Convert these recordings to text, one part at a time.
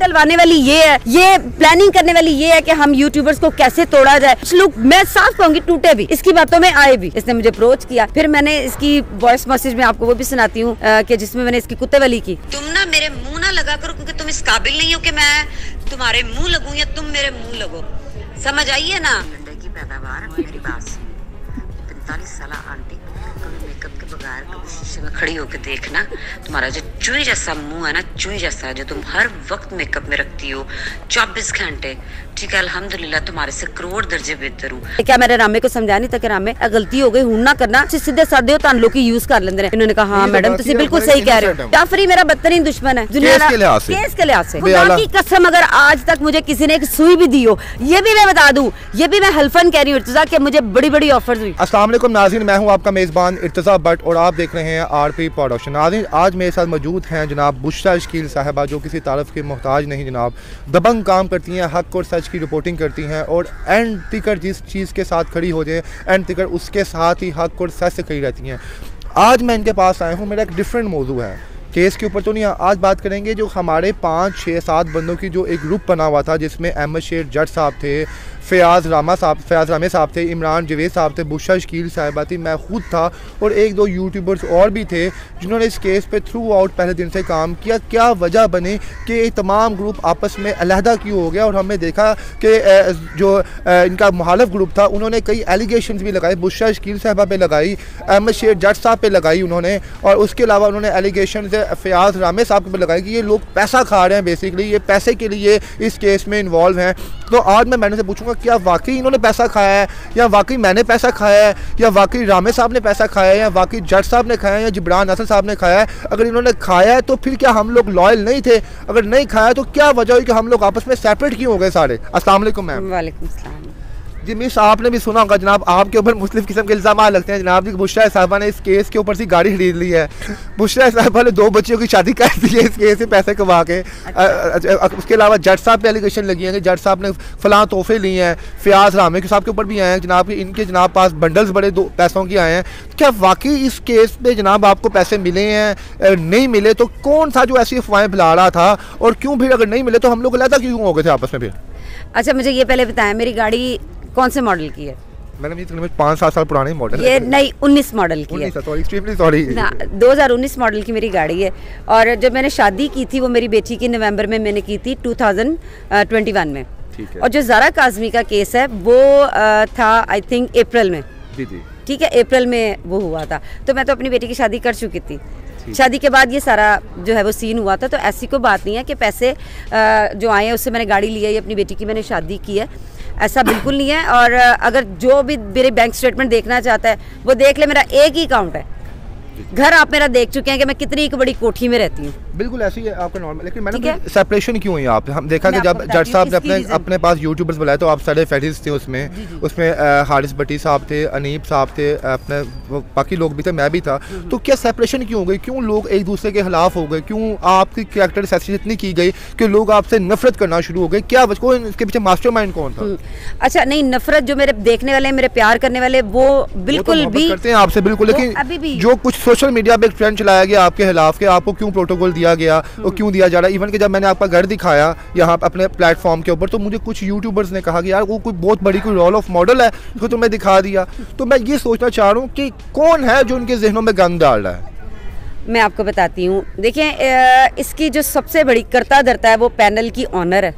चलवाने वाली ये है, ये प्लानिंग करने वाली ये है कि हम यूट्यूबर्स को कैसे तोड़ा जाए। लोग मैं साफ कहूंगी टूटे भी, इसकी बातों में आए भी। इसने मुझे अप्रोच किया, फिर मैंने इसकी वॉइस मैसेज में आपको वो भी सुनाती हूँ कि जिसमें मैंने इसकी कुत्ते वाली की। तुम ना मेरे मुंह ना लगा करो, क्योंकि तुम इस काबिल नहीं हो कि मैं तुम्हारे मुंह लगूं या तुम मेरे मुंह लगो। समझ आई है ना? की पैदावार मेरी बात 45 साल आंटी मेकअप के बगैर शीशे में खड़ी होकर देखना, तुम्हारा जो चूही जैसा मुंह है ना, चूही जैसा, जो तुम हर वक्त मेकअप में रखती हो 24 घंटे, ठीक है, अल्हम्दुलिल्लाह तुम्हारे से करोड़ दर्जे बेहतर हूँ। क्या मेरे रामे को समझा नहीं था कि रामे गलती हो गई, हूं ना करना, सीधे साधे हो लोग यूज कर लेंगे। इन्होंने कहा हाँ मैडम तुम बिल्कुल सही कह रहे हो। जाफरी मेरा बदतरीन दुश्मन है दुनिया केस के लिहाज से। खुदा की कसम अगर आज तक मुझे किसी ने एक सुई भी दी हो, ये भी मैं बता दूं, ये भी मैं हल्फन कह रही हूँ कि मुझे बड़ी बड़ी ऑफर्स हुई। अस्सलाम वालेकुम नाज़रीन, मैं हूँ आपका मेज़बान इर्तिज़ा भट्ट और आप देख रहे हैं आरपी प्रोडक्शन। नाज़रीन आज मेरे साथ मौजूद हैं जनाब बुशरा शकील साहिबा, जो किसी तारफ़ के मोहताज नहीं जनाब, दबंग काम करती हैं, हक और सच की रिपोर्टिंग करती हैं और एंड तिकर जिस चीज़ के साथ खड़ी हो जाए एंड तिकर उसके साथ ही हक और सच से खड़ी रहती हैं। आज मैं इनके पास आया हूँ, मेरा एक डिफरेंट मौजू है, केस के ऊपर तो नहीं। आज बात करेंगे जो हमारे 5, 6, 7 बंदों की जो एक ग्रुप बना हुआ था, जिसमें अहमद शेर जट साहब थे, फयाज़ रामे साहब थे, इमरान जवेद साहब थे, बुशरा शकील साहिबा थी, मैं खुद था और 1-2 यूट्यूबर्स और भी थे जिन्होंने इस केस पे थ्रू आउट पहले दिन से काम किया। क्या वजह बने कि ये तमाम ग्रुप आपस में अलहदा क्यों हो गया? और हमने देखा कि जो इनका मुखालिफ ग्रुप था उन्होंने कई एलिगेशंस भी लगाए, बुशरा शकील साहिबा पे लगाई, अहमद शेर जट साहब पे लगाई उन्होंने, और उसके अलावा उन्होंने एलिगेशन फयाज़ रामे साहब पे लगाई कि ये लोग पैसा खा रहे हैं, बेसिकली ये पैसे के लिए इस केस में इन्वॉल्व हैं। तो आज मैं मैंने से पूछूंगा क्या वाकई इन्होंने पैसा खाया है, या वाकई मैंने पैसा खाया है, या वाकई रामे साहब ने पैसा खाया है, या वाकई जट साहब ने खाया है, या जिब्रान हसन साहब ने खाया है। अगर इन्होंने खाया है तो फिर क्या हम लोग लॉयल नहीं थे? अगर नहीं खाया तो क्या वजह हुई कि हम लोग आपस में सेपरेट क्यों हो गए सारे? अस्सलाम वालेकुम मैम। वालेकुम सलाम जी मिस, आपने भी सुना होगा जनाब आपके ऊपर मुख्तलिफ किस्म के इल्ज़ाम लगते हैं जनाब जी। बुशरा साहिबा ने इस केस के ऊपर से गाड़ी खरीद ली है, बुशरा साहिबा ने 2 बच्चियों की शादी कर दी है इस केस से पैसे कमा के। उसके अलावा जट साहब पे एलिगेशन लगी है कि जट साहब ने फलां तोहफे लिए हैं, फयाज़ रामे के साहब के ऊपर भी आए हैं जनाब, इनके जनाब पास बंडल्स बड़े पैसों के आए हैं। क्या वाकई इस केस में जनाब आपको पैसे मिले हैं? नहीं मिले तो कौन सा जो ऐसी अफवाहें फैला रहा था, और क्यों फिर अगर नहीं मिले तो हम लोग अलग क्यों हो गए थे आपस में फिर? अच्छा मुझे ये पहले बताएं मेरी गाड़ी कौन से मॉडल की है? मैडम ये 5-7 साल पुरानी मॉडल ये नहीं 19 मॉडल की है। 2019 मॉडल की मेरी गाड़ी है। और जब मैंने शादी की थी वो मेरी बेटी की नवंबर में मैंने की थी 2021 में। ठीक है। और जो ज़ारा काज़मी का केस है वो था आई थिंक अप्रैल में। जी जी ठीक है, अप्रैल में वो हुआ था। तो मैं तो अपनी बेटी की शादी कर चुकी थी। शादी के बाद ये सारा जो है वो सीन हुआ था। तो ऐसी कोई बात नहीं है कि पैसे जो आए हैं उससे मैंने गाड़ी ली है, अपनी बेटी की मैंने शादी की है, ऐसा बिल्कुल नहीं है। और अगर जो भी मेरे बैंक स्टेटमेंट देखना चाहता है वो देख ले, मेरा एक ही अकाउंट है। घर आप मेरा देख चुके हैं कि मैं कितनी एक बड़ी कोठी में रहती हूँ। बिल्कुल ऐसी है आपका नॉर्मल। लेकिन मैडम सेपरेशन क्यों हुई आप? हम देखा कि जब जट साहब ने अपने पास यूट्यूबर्स बुलाए तो आप सारे फैटिस्ट थे उसमें हारिस भट्टी साहब थे, अनीब साहब थे, अपने बाकी लोग भी थे, मैं भी था। तो क्या सेपरेशन क्यों हो गई? क्यों लोग एक दूसरे के खिलाफ हो गए? क्यों आपकी कैरेक्टर असैसिनेशन इतनी की गई कि लोग आपसे नफरत करना शुरू हो गए? क्या इसके पीछे मास्टरमाइंड कौन था? अच्छा नहीं, नफरत जो मेरे देखने वाले, मेरे प्यार करने वाले वो बिल्कुल भी करते हैं आपसे, बिल्कुल। लेकिन जो कुछ सोशल मीडिया पे एक ट्रेंड चलाया गया आपके खिलाफ कि आपको क्यों प्रोटोकॉल दिया गया और क्यों दिया जा रहा है, इवन कि जब मैंने आपका घर दिखाया यहाँ अपने प्लेटफॉर्म के ऊपर तो मुझे कुछ यूट्यूबर्स ने कहा कि यार वो कोई बहुत बड़ी कोई रोल ऑफ मॉडल है उसको तुम्हें दिखा दिया। तो मैं ये सोचना चाह रहा हूँ कि कौन है जो उनके जहनों में गंद डाल रहा है? मैं आपको बताती हूँ। देखिए इसकी जो सबसे बड़ी करता धरता है वो पैनल की ऑनर है।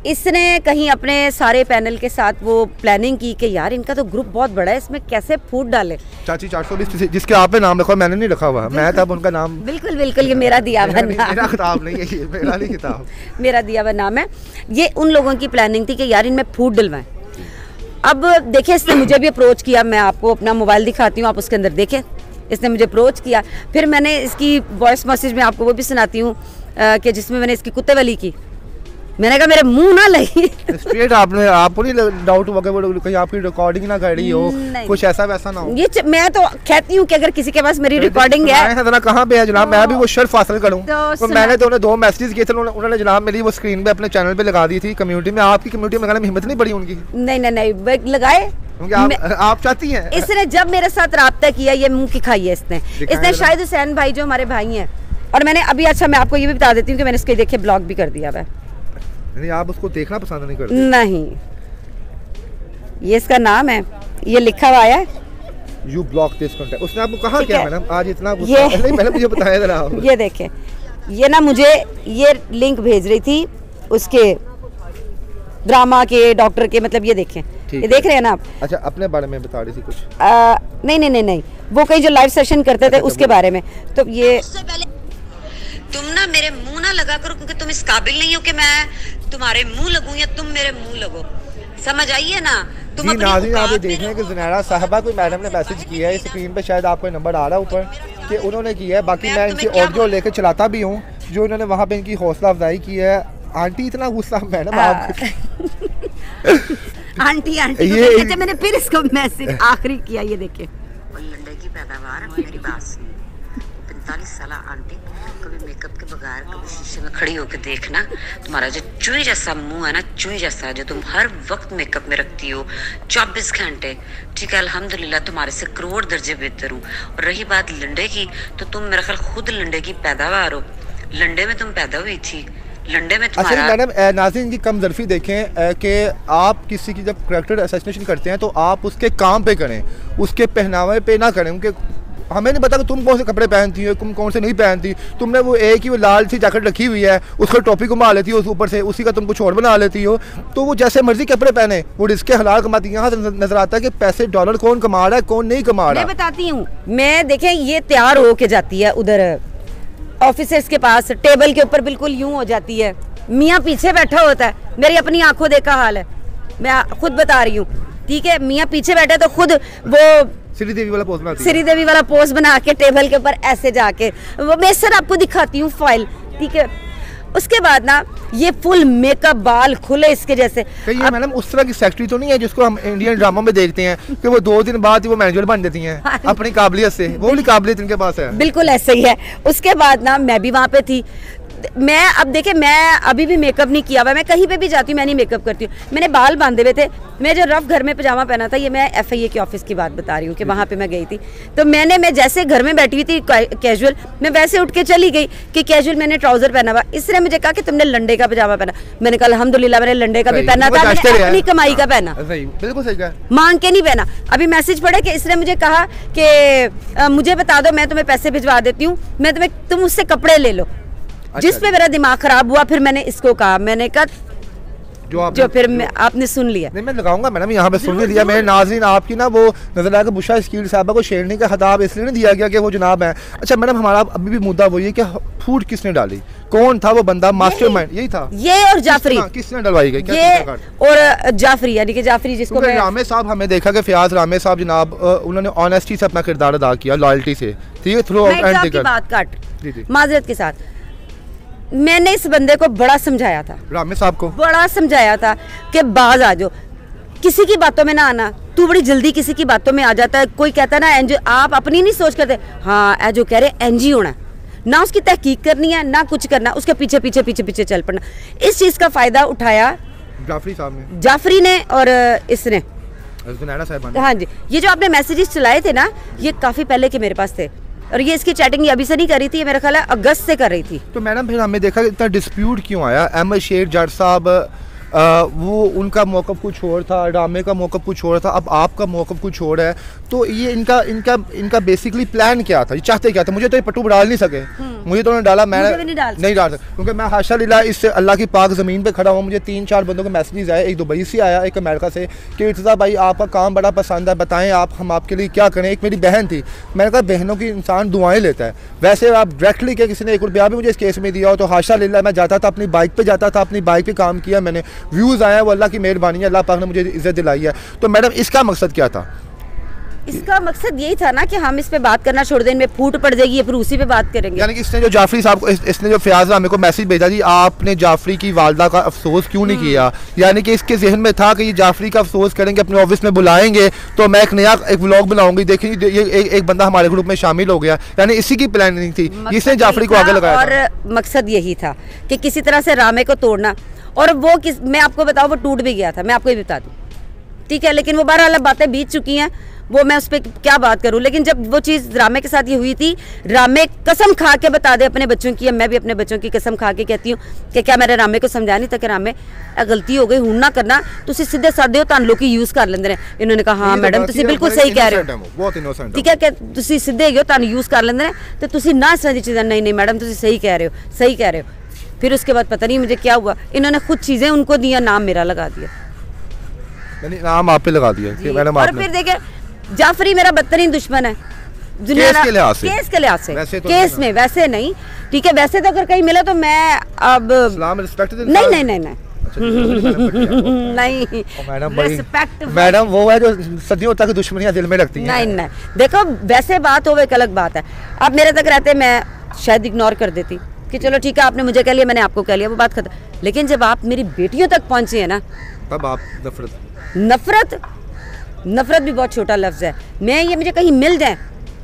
इसने कहीं अपने सारे पैनल के साथ वो प्लानिंग की कि यार इनका तो ग्रुप बहुत बड़ा है, इसमें कैसे फूट डाले। चाची 420 जिसके आपने नाम रखा, मैंने नहीं रखा हुआ, मैं तब उनका नाम बिल्कुल बिल्कुल ये मेरा दिया हुआ नाम, मेरा किताब नहीं है, ये मेरा नहीं किताब, मेरा दिया हुआ नाम है। ये उन लोगों की प्लानिंग थी कि यार इनमें फूट डलवाएं। अब देखिए इसने मुझे भी अप्रोच किया, मैं आपको अपना मोबाइल दिखाती हूँ, आप उसके अंदर देखें। इसने मुझे अप्रोच किया, फिर मैंने इसकी वॉइस मैसेज में आपको वो भी सुनाती हूँ कि जिसमें मैंने इसकी कुत्ते वाली की। मैंने कहा मेरे मुंह ना लगी स्ट्रेट आपने आपको नहीं डाउट हुआ कि वो कहीं आपकी रिकॉर्डिंग ना कर रही हो, कुछ ऐसा वैसा ना हो? ये मैं तो कहती हूँ कि अगर किसी के पास मेरी रिकॉर्डिंग है कहाँ पे है जनाब, मैं भी वो शर्फ हासिल करूँ। तो मैंने तो उन्हें 2 मैसेज किए थे, उन्होंने जनाब मेरी वो स्क्रीन पे अपने चैनल पे लगा दी थी कम्युनिटी में। आपकी कम्युनिटी में हिम्मत नहीं पड़ी उनकी? नहीं लगाए आप चाहती हैं। इसने जब मेरे साथ राब्ता किया, ये मुंह की खाई है इसने शाहिद हुसैन भाई जो हमारे भाई हैं और मैंने अभी, अच्छा मैं आपको ये भी बता देती हूँ कि मैंने इसके देखिए ब्लॉक भी कर दिया है। नहीं, आप उसको देखना पसंद नहीं करते? नहीं, ये इसका नाम है, ये लिखा हुआ है यू ब्लॉक दिस कंटेंट। उसने आपको कहा क्या मैडम आज इतना ये नहीं, पहले मुझे बताया जरा आप। ये देखें, ये ना मुझे ये लिंक भेज रही थी उसके ड्रामा के, डॉक्टर के, मतलब ये देखें, ये देख रहे हैं ना आप। अच्छा, अपने बारे में बता रही थी कुछ? नहीं, वो कहीं जो लाइव सेशन करते थे उसके बारे में। तो ये तुम ना मेरे मुंह ना लगा करो, क्योंकि तुम इस काबिल नहीं हो कि मैं तुम्हारे मुंह लगूं या तुम मेरे मुंह लगो, समझ आइए ना। तुम जी नाज़रीन, आप ये देख रहे हैं कि ज़ुनैरा साहिबा को मैडम ने मैसेज किया है, स्क्रीन पे शायद आपको नंबर आ रहा है ऊपर कि उन्होंने किया है। बाकी मैं इनकी ऑडियो लेकर चलाता भी हूँ जो उन्होंने वहाँ पे इनकी हौसला अफजाई की है। आंटी इतना गुस्सा मैडम आप आंटी ये मैंने फिर इसको मैसेज आखिरी किया, ये देखिए। लंडे की पैदावार मेरी बात सुनिए, 45 साल आंटी, कभी मेकअप के बगैर कभी शीशे में खड़ी होकर देखना, तुम्हारा जो चुई जैसा मुंह है ना, चुई जैसा, जो तुम हर वक्त मेकअप में रखती हो 24 घंटे, ठीक है, अल्हम्दुलिल्लाह तुम्हारे से करोड़ दर्जे बेहतर हूँ। और रही बात लंडे की, तो तुम मेरा ख्याल खुद लंडे की पैदावार हो, लंडे में तुम पैदा हुई थी, लंडे में तुम्हारा। अच्छा मैडम, नाज़रीन की कम ज़रफ़ी देखें कि आप किसी की जब करैक्टर असैसिनेशन करते हैं तो आप उसके काम पे करें, उसके पहनावे पे ना करें। उनके हमें नहीं पता कि तुम कौन से कपड़े पहनती हो, तुम कौन से नहीं पहनती। तुमने वो एक ही वो लाल सी जैकेट रखी हुई है, उसको टोपी घुमा लेती हो, उस ऊपर से उसी का तुम कुछ और बना लेती हो। तो वो जैसे मर्जी कपड़े पहने, वो रिस्क हलाल कमाती है। यहाँ से नजर आता है कि पैसे डॉलर कौन कमा रहा है, कौन नहीं कमा रहा। मैं बताती हूँ, मैं देखें ये तैयार होके जाती है उधर ऑफिसर्स के पास, टेबल के ऊपर बिल्कुल यूं हो जाती है, मियाँ पीछे बैठा होता है, मेरी अपनी आंखों देखा हाल है, मैं खुद बता रही हूँ, ठीक है। मियाँ पीछे बैठे तो खुद वो श्रीदेवी वाला पोज बनाती है, श्रीदेवी वाला पोज बना के टेबल के ऊपर ऐसे जाके, वो मैं सर आपको दिखाती हूँ फाइल, ठीक है। उसके बाद ना ये फुल मेकअप, बाल खुले इसके जैसे। ये मैडम उस तरह की सेक्रेटरी तो नहीं है जिसको हम इंडियन ड्रामा में देखते हैं कि वो 2 दिन बाद ही वो मैनेजर बन जाती हैं अपनी काबिलियत से, वो वाली काबिलियत इनके पास है। बिल्कुल ऐसे ही है। उसके बाद ना मैं भी वहाँ पे थी, मैं अब देखे, मैं अभी भी मेकअप नहीं किया हुआ, मैं कहीं पे भी जाती हूँ मैं नहीं मेकअप करती हूँ। मैंने बाल बांधे हुए थे, मैं जो रफ घर में पजामा पहना था, ये मैं FIA के ऑफिस की बात बता रही हूँ कि वहाँ पे मैं गई थी। तो मैं जैसे घर में बैठी हुई थी कैजुअल, मैं वैसे उठ के चली गई कि कैजुअल मैंने ट्राउजर पहना हुआ। इसने मुझे कहा कि तुमने लंडे का पजामा पहना। मैंने कहा अल्हम्दुलिल्लाह मैंने लंडे का भी पहना था, मैंने अपनी कमाई का पहना, बिल्कुल सही कहा, मांग के नहीं पहना। अभी मैसेज पढ़े कि इसने मुझे कहा कि मुझे बता दो, मैं तुम्हें पैसे भिजवा देती हूँ, तुम उससे कपड़े ले लो। जिस पे मेरा दिमाग खराब हुआ, फिर मैंने इसको कहा, मैंने कहा जो फिर आपने सुन लिया। नहीं, मैं लगाऊंगा मैडम, यहाँ पे सुन लिया। मेरे नाज़रीन, आपकी ना वो नजर आया कि बुशरा शकील साहबा को शेरनी का खिताब इसलिए नहीं दिया गया कि वो जनाब है। अच्छा मैडम, हमारा अभी भी मुद्दा वही है कि फूड किसने डाली, कौन था वो बंदा, मास्टरमाइंड यही था, ये और जाफरी किसने डलवाई गई, ये और जाफरी, यानी कि जाफरी जिसको रामे साहब, हमें देखा कि फयाज रामे साहब जनाब उन्होंने ऑनेस्टी से अपना किरदार अदा किया, लॉयल्टी से, ठीक है, थ्रू आउट बात काट माजरत के साथ। मैंने इस बंदे को बड़ा समझाया था, रामे साहब को बड़ा समझाया था कि बाज आ जाओ, किसी की बातों में ना आना, तू बड़ी जल्दी किसी की बातों में आ जाता है। कोई कहता है ना एनजीओ, आप अपनी नहीं सोच करते, हाँ जो कह रहे एनजीओ होना, ना उसकी तहकीक करनी है ना कुछ करना, उसके पीछे पीछे पीछे पीछे चल पड़ना। इस चीज का फायदा उठाया जाफरी साहब ने, जाफरी ने और इसने, हाँ जी। ये जो आपने मैसेजेस चलाए थे ना, ये काफी पहले के मेरे पास थे, और ये इसकी चैटिंग ये अभी से नहीं कर रही थी, ये मेरा ख्याल है अगस्त से कर रही थी। तो मैडम फिर हमें देखा इतना डिस्प्यूट क्यों आया? अहमद शेर जट साहब वो उनका मौक़िफ़ कुछ और था, ड्रामे का मौक़िफ़ कुछ और था, अब आपका मौक़िफ़ कुछ और है। तो ये इनका बेसिकली प्लान क्या था, ये चाहते क्या था? मुझे तो ये पट्टू डाल नहीं सके, मुझे तो उन्होंने डाला, मैं नहीं डाल सकता, क्योंकि मैं हाशा लिल्लाह इससे अल्लाह की पाक ज़मीन पे खड़ा हूँ। मुझे 3-4 बंदों के मैसेजेस आए, एक दुबई से आया, एक अमेरिका से, कि इर्तिज़ा भाई आपका काम बड़ा पसंद है, बताएं आप हम आपके लिए क्या करें। एक मेरी बहन थी, मैंने कहा बहनों की इंसान दुआएं लेता है, वैसे आप डायरेक्टली क्या किसी ने 1 रुपया भी मुझे इस केस में दिया हो तो हाशा लिल्लाह मैं जाता था, अपनी बाइक पर जाता था, अपनी बाइक पर काम किया मैंने, व्यूज़ आया, वो अल्लाह की मेहरबानी है, अल्लाह पाक ने मुझे इज्जत दिलाई है। तो मैडम इसका मकसद क्या था? इसका मकसद यही था ना कि हम इस पे बात करना छोड़ दें, इनमें फूट पड़ जाएगी, फिर उसी पे बात करेंगे। यानी कि इसने जो जाफरी साहब को, इसने जो फयाज रामे को मैसेज भेजा जी आपने जाफरी की वालदा का अफसोस क्यों नहीं किया, यानी कि इसके जहन में था कि ये जाफरी का अफसोस करेंगे, अपने ऑफिस में बुलाएंगे तो मैं एक नया व्लॉग बनाऊंगी, देखिए ये एक बंदा हमारे ग्रुप में शामिल हो गया, यानी इसी की प्लानिंग थी, इसने जाफरी को आगे लगाया और मकसद यही था कि किसी तरह से रामे को तोड़ना। और वो मैं आपको बताऊं, वो टूट भी गया था, मैं आपको ये बता दूं, ठीक है, लेकिन वो 12 बातें बीत चुकी हैं, वो मैं उस पर क्या बात करूं। लेकिन जब वो चीज़ रामे के साथ ये हुई थी, रामे कसम खा के बता दे अपने बच्चों की, मैं भी अपने बच्चों की कसम खा के कहती हूँ कि क्या मैंने रामे को समझाया नहीं था कि रामे गलती हो गई, हूं ना करना, तुम सीधे साधे हो, तुम लोग यूज कर लेंगे ने। इन्होंने कहा हाँ मैडम तुम बिल्कुल सही कह रहे हो, ठीक है, तुम सीधे हो, तुम यूज कर लेंगे तो तुम ना इस तरह की चीज़ें, नहीं नहीं मैडम तुम सही कह रहे हो, सही कह रहे हो। फिर उसके बाद पता नहीं मुझे क्या हुआ, इन्होंने खुद चीज़ें उनको दिया, नाम मेरा लगा दिया, नाम आप पे लगा दिया मैडम। और फिर देखे जाफरी मेरा बदतरीन दुश्मन है केस के लिहाज से, केस में वैसे नहीं, ठीक है, वैसे तो अगर कहीं मिला तो मैं अब नहीं मैडम वो है जो सदियों तक दुश्मनियां दिल में रखती हैं। नहीं देखो वैसे बात हो वो एक अलग बात है। अब मेरे तक रहते मैं शायद इग्नोर कर देती कि चलो ठीक है आपने मुझे कह लिया मैंने आपको कह लिया, वो बात खत्म। लेकिन जब आप मेरी बेटियों तक पहुंचे हैं ना, तब आप नफरत भी बहुत छोटा लफ्ज है। मैं ये मुझे कहीं मिल जाए,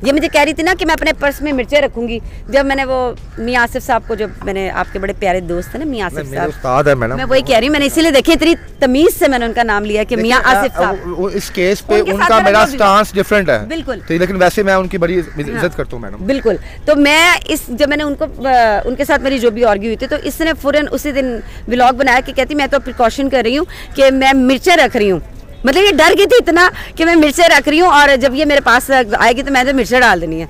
ये मुझे कह रही थी ना कि मैं अपने पर्स में मिर्चें रखूंगी, जब मैंने वो मियां आसिफ साहब को, जो मैंने आपके बड़े प्यारे दोस्त है ना मियां आसिफ साहब, उस्ताद है मैडम, मैं वही कह रही हूँ, मैंने इसीलिए देखी इतनी तमीज से मैंने उनका नाम लिया कि मियां आसिफ साहब। इस केस पे उनका मेरा स्टांस डिफरेंट है बिल्कुल, लेकिन वैसे मैं उनकी बड़ी इज्जत करता हूँ मैडम। बिल्कुल, तो मैं जब मैंने उनके साथ मेरी जो भी आर्ग्यू हुई थी, तो इसने फौरन उसी दिन व्लॉग बनाया कि कहती मैं तो प्रिकॉशन कर रही हूँ कि मैं मिर्चें रख रही हूँ, मतलब ये डर गई थी इतना कि मैं मिर्चें रख रही हूँ और जब ये मेरे पास आएगी तो मैंने तो मिर्चें डाल देनी है।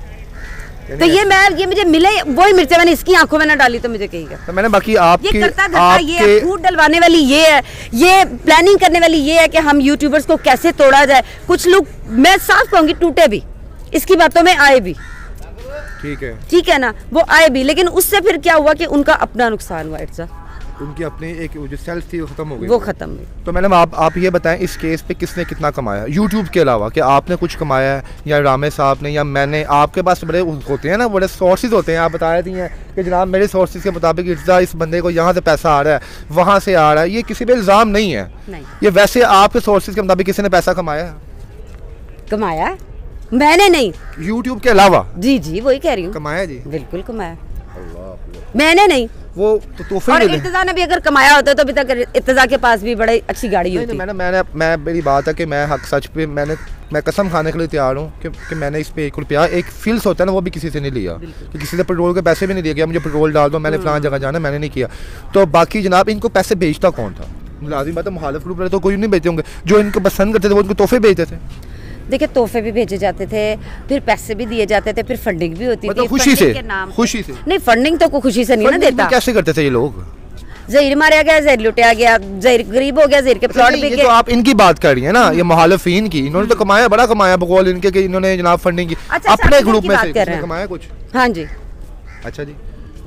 तो ये मुझे मिले वही मिर्चें मैंने इसकी आंखों में ना डाली तो मुझे कहेगा। तो मैंने बाकी आपकी ये करता धरता ये फूट डलवाने वाली ये है, ये प्लानिंग करने वाली ये है कि हम यूट्यूबर्स को कैसे तोड़ा जाए। कुछ लोग मैं साफ कहूंगी टूटे भी, इसकी बातों में आए भी, ठीक है ना, वो आए भी, लेकिन उससे फिर क्या हुआ कि उनका अपना नुकसान हुआ, इट्स उनकी अपनी एक जो सेल्फ थी वो खत्म हो गई, वो खत्म हुई। तो मैडम आप ये बताएं इस केस पे किसने कितना कमाया यूट्यूब के अलावा? कि आपने कुछ कमाया है या रामे साहब ने या मैंने? आपके पास बड़े होते हैं ना, बड़े सोर्सेज होते हैं, आप बता रही हैं कि जनाब मेरे सोर्सेज के मुताबिक इर्जा इस बंदे को यहाँ से पैसा आ रहा है, वहाँ से आ रहा है, ये किसी पे इल्ज़ाम नहीं है, ये वैसे आपके सोर्सेज के मुताबिक किसी ने पैसा कमाया? मैंने नहीं, यूट्यूब के अलावा। जी वही कह रही हूँ, कमाया जी, बिल्कुल कमाया, मैंने नहीं, वो तो तोहफे और इर्तिजा ने भी अगर कमाया होता तो अभी तक इर्तिजा के पास भी बड़ी अच्छी गाड़ी होती। मैं मेरी बात है कि मैं हक सच पे मैं कसम खाने के लिए तैयार हूँ कि मैंने इस पे 1 रुपया, एक फील्स होता है ना, वो भी किसी से नहीं लिया, कि किसी से पेट्रोल के पैसे भी नहीं दिए गया, मुझे पेट्रोल डाल दो मैंने फलां जगह जाना, मैंने नहीं किया। तो बाकी जनाब इनको पैसे भेजता कौन था? लाजिम बात है मुखालिफ ग्रुप तो कोई नहीं भेजते होंगे, जो इनको पसंद करते थे वो इनको तोहफे भेजते थे। देखिए तोहफे भी भेजे जाते थे, फिर पैसे भी दिए जाते थे, फिर फंडिंग भी होती थी, खुशी से नहीं, फंडिंग तो कोई खुशी से नहीं ना देता। कैसे करते थे ये लोग? ज़हीर मारा गया, ज़हीर लुटिया गया, ज़हीर गरीब हो गया, ज़हीर के प्लॉट बिक गए। तो आप इनकी बात कर रही है ना, ये मुखालिफिन की, इन्होंने तो कमाया, बड़ा कमाया बकौल इनके कि इन्होंने जनाब फंडिंग की अपने ग्रुप में से कमाया कुछ। हाँ जी, अच्छा जी,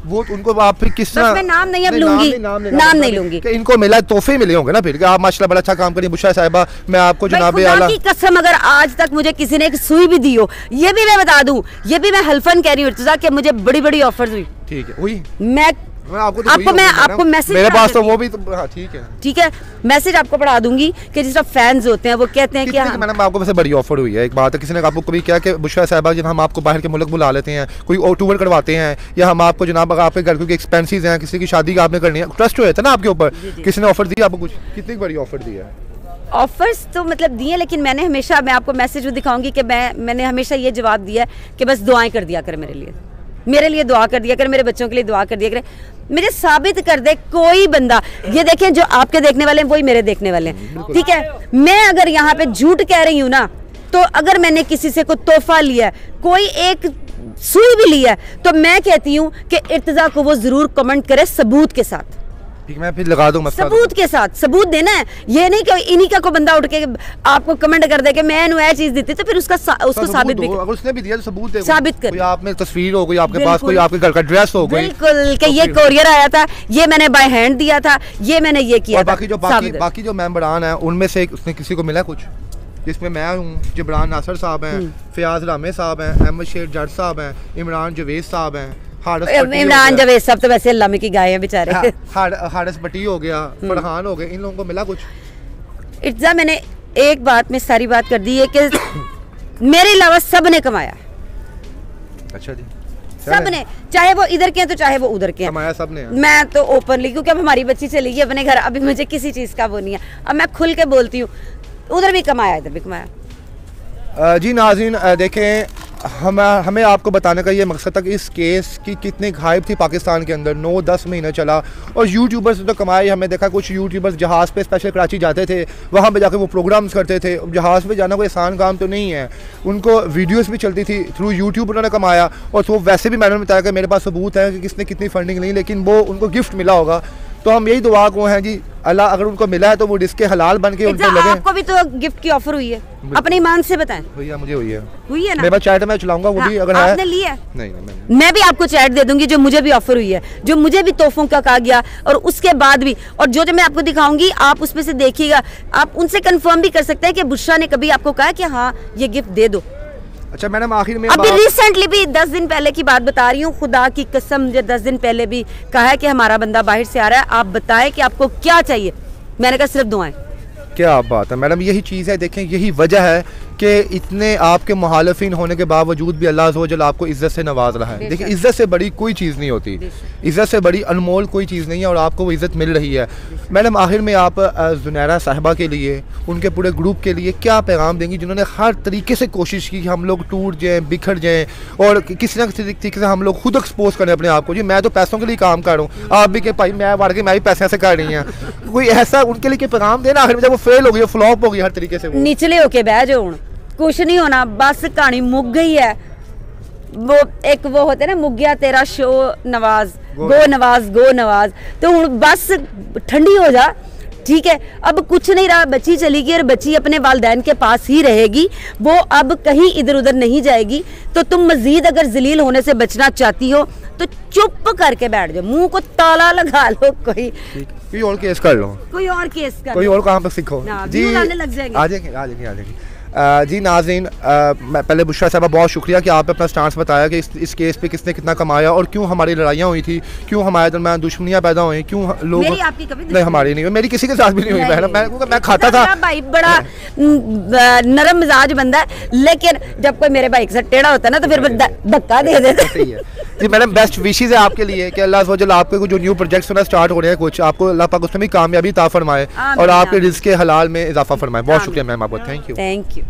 वो उनको आप फिर किस तरह? मैं नाम नहीं अब लूंगी, नाम नहीं लूंगी। कि इनको मिला तोहफे मिले होंगे ना, फिर आप माशाल्लाह बड़ा अच्छा काम करिए बुशरा साहिबा, मैं आपको जनाब आला की कसम अगर आज तक मुझे किसी ने एक सुई भी दी हो, ये भी मैं बता दूं, ये भी मैं हल्फन कह रही हूँ इर्तिजा कि मुझे बड़ी बड़ी ऑफर्स हुई। ठीक है, हुई, मैं आपको मैसेज, मेरे पास तो वो भी तो, हाँ ठीक है, मैसेज आपको पढ़ा दूंगी कि जिस तरह फैंस होते हैं वो कहते हैं कि मैडम आपको वैसे बड़ी ऑफर हुई है। एक बात है, किसी ने आपको कभी क्या कि बुशरा साहिबा जब हम आपको बाहर के मुल्क बुला लेते हैं, कोई टूर करवाते हैं, या हम आपको जनाब आपके घर के एक्सपेंसेस हैं, किसी की शादी का आपने करनी है, ट्रस्ट होता है ना आपके ऊपर, किसी ने ऑफर दी आपको कुछ? कितनी बड़ी ऑफर दी है? ऑफर्स तो मतलब दिए, लेकिन मैंने हमेशा, मैं आपको मैसेज दिखाऊंगी कि मैंने हमेशा ये जवाब दिया कि बस दुआएं कर दिया कर मेरे लिए दुआ कर दिया कर, मेरे बच्चों के लिए दुआ कर दिया कर, मुझे साबित कर दे कोई बंदा। ये देखें जो आपके देखने वाले हैं वही मेरे देखने वाले हैं, ठीक है। मैं अगर यहाँ पे झूठ कह रही हूँ ना, तो अगर मैंने किसी से कोई तोहफा लिया, कोई एक सुई भी लिया, तो मैं कहती हूँ कि इर्तिजा को वो जरूर कमेंट करे सबूत के साथ। ठीक, मैं फिर लगा दूंगा सबूत के साथ, सबूत देना है, ये नहीं कि इन्हीं का कोई बंदा उठ के आपको कमेंट कर दे कि मैंने ये चीज दी थी, तो फिर उसको साबित भी, अगर उसने भी दिया तो सबूत दे, साबित कर। कोई आप में तस्वीर हो गई, आपके पास कोई आपके घर का ड्रेस हो गई, बिल्कुल कि ये कोरियर आया था, ये मैंने बाय हैंड दिया था, ये मैंने ये किया था। बाकी जो मेंबरान हैं उनमें से उसने किसी को मिला कुछ? जिसमें मैं हूँ, जिब्रान नासर साहब हैं, फयाज रामे साहब हैं, अहमद शेर जट साहब हैं, इमरान जवेद साहब हैं, इमरान जवेद सब तो वैसे अल्लाह में की गाय हैं बेचारे, हारिस भट्टी हो गया, फरहान हो गए, इन लोगों को मिला कुछ? इर्तिजा मैंने एक बात में सारी बात कर दी है कि मेरे अलावा सब ने कमाया। अच्छा जी, सब ने, चाहे वो इधर के हैं तो चाहे वो उधर के हैं, कमाया सब ने। मैं तो ओपनली, क्योंकि अब हमारी बच्ची चली गई अपने घर, अभी मुझे किसी चीज़ का वो नहीं है, अब मैं खुल के बोलती हूँ। उधर भी कमाया, इधर भी कमाया। जी नाज़रीन, देखें हमें आपको बताने का ये मकसद था कि इस केस की कितनी हाइप थी पाकिस्तान के अंदर। 9-10 महीने चला और यूट्यूबर्स तो कमाए। हमें देखा कुछ यूट्यूबर्स जहाज़ पे स्पेशल कराची जाते थे, वहाँ पे जाकर वो प्रोग्राम्स करते थे। जहाज़ पे जाना कोई आसान काम तो नहीं है, उनको वीडियोस भी चलती थी, थ्रू यूट्यूब उन्होंने कमाया। और तो वैसे भी मैंने बताया कि मेरे पास सबूत है कि किसने कितनी फंडिंग ली, लेकिन वो उनको गिफ्ट मिला होगा। तो हम यही दुआ को हैं जी, अल्लाह अगर उनको मिला है तो वो रिस्क हलाल बन के उनको लगे। आपको भी तो गिफ्ट की ऑफर हुई है, अपनी ईमान से बताएं। भैया मुझे हुई है ना? मेरे पास चैट मैं चलाऊंगा, वो भी अगर आपने ली है? नहीं, मैं भी आपको चैट दे दूंगी जो मुझे भी ऑफर हुई है, जो मुझे भी तोहफों का कहा गया, और उसके बाद भी, और जो मैं आपको दिखाऊंगी आप उसमें से देखिएगा, आप उनसे कंफर्म भी कर सकते हैं कि बुशरा ने कभी आपको कहा कि हाँ ये गिफ्ट दे दो। अच्छा मैडम, आखिर में अभी रिसेंटली भी 10 दिन पहले की बात बता रही हूँ, खुदा की कसम मुझे 10 दिन पहले भी कहा है कि हमारा बंदा बाहर से आ रहा है, आप बताएं कि आपको क्या चाहिए। मैंने कहा सिर्फ दुआएं। क्या बात है मैडम, यही चीज़ है। देखें यही वजह है कि इतने आपके मुखालिफिन होने के बावजूद भी अल्लाह अज़्ज़ व जल आपको इज़्ज़त से नवाज रहा है। देखिए इज़्ज़त से बड़ी कोई चीज़ नहीं होती, इज़्ज़त से बड़ी अनमोल कोई चीज़ नहीं है, और आपको वो इज़्ज़त मिल रही है। मैडम आखिर में आप ज़ुनैरा साहिबा के लिए, उनके पूरे ग्रुप के लिए क्या पैगाम देंगी, जिन्होंने हर तरीके से कोशिश की कि हम लोग टूट जाएँ, बिखर जाएँ, और किसी ना किसी तरीके से हम लोग खुद एक्सपोज करें अपने आप को। जी मैं तो पैसों के लिए काम कर रहा हूँ, आप भी कि भाई मैं वाड़ के मैं भी पैसे से कर रही हैं, कोई ऐसा उनके लिए पैगाम देना आखिर में जब वो फेल हो गई, फ्लॉप हो गई हर तरीके से। निचले होके बह जाओ, कुछ नहीं होना, बस कहानी मुक गई है। वो एक वो होते ना, मुक गया तेरा शो नवाज, गो नवाज। तो हुण बस ठंडी हो जा, ठीक है। अब कुछ नहीं रहा, बच्ची चली गई और बच्ची अपने वालिदैन के पास ही रहेगी, वो अब कहीं इधर उधर नहीं जाएगी। तो तुम मजीद अगर जलील होने से बचना चाहती हो तो चुप करके बैठ जाओ, मुंह को ताला लगा लो, कोई और केस कर लो, कोई और केस कर, कोई और कहाँ पे सीखो जी, लग जाएंगे। आ जाएंगे। जी नाज़रीन, मैं पहले बुशरा साहबा बहुत शुक्रिया कि आपने अपना स्टांस बताया कि इस केस पे किसने कितना कमाया और क्यों हमारी लड़ाइयाँ हुई थी, क्यों हमारे दरमियान दुश्मनियाँ पैदा हुई, क्यों लोग। मेरी आपकी कभी नहीं हमारी नहीं हुई, मेरी किसी के साथ भी नहीं हुई बहन। मैं खाता था, भाई बड़ा नरम मिजाज बंदा है, लेकिन जब कोई मेरे भाई के साथ टेढ़ा होता है ना तो फिर धक्का दे देते। सही है जी मैडम, बेस्ट विशेस है आपके लिए कि अल्लाह वजल आपके जो न्यू प्रोजेक्ट्स होना स्टार्ट हो रहे हैं, कुछ आपको अल्लाह पाक उसमें भी कामयाबी अता फरमाए और आपके रिज़्क़ के हलाल में इजाफा फरमाए। बहुत शुक्रिया मैम आपको, थैंक यू।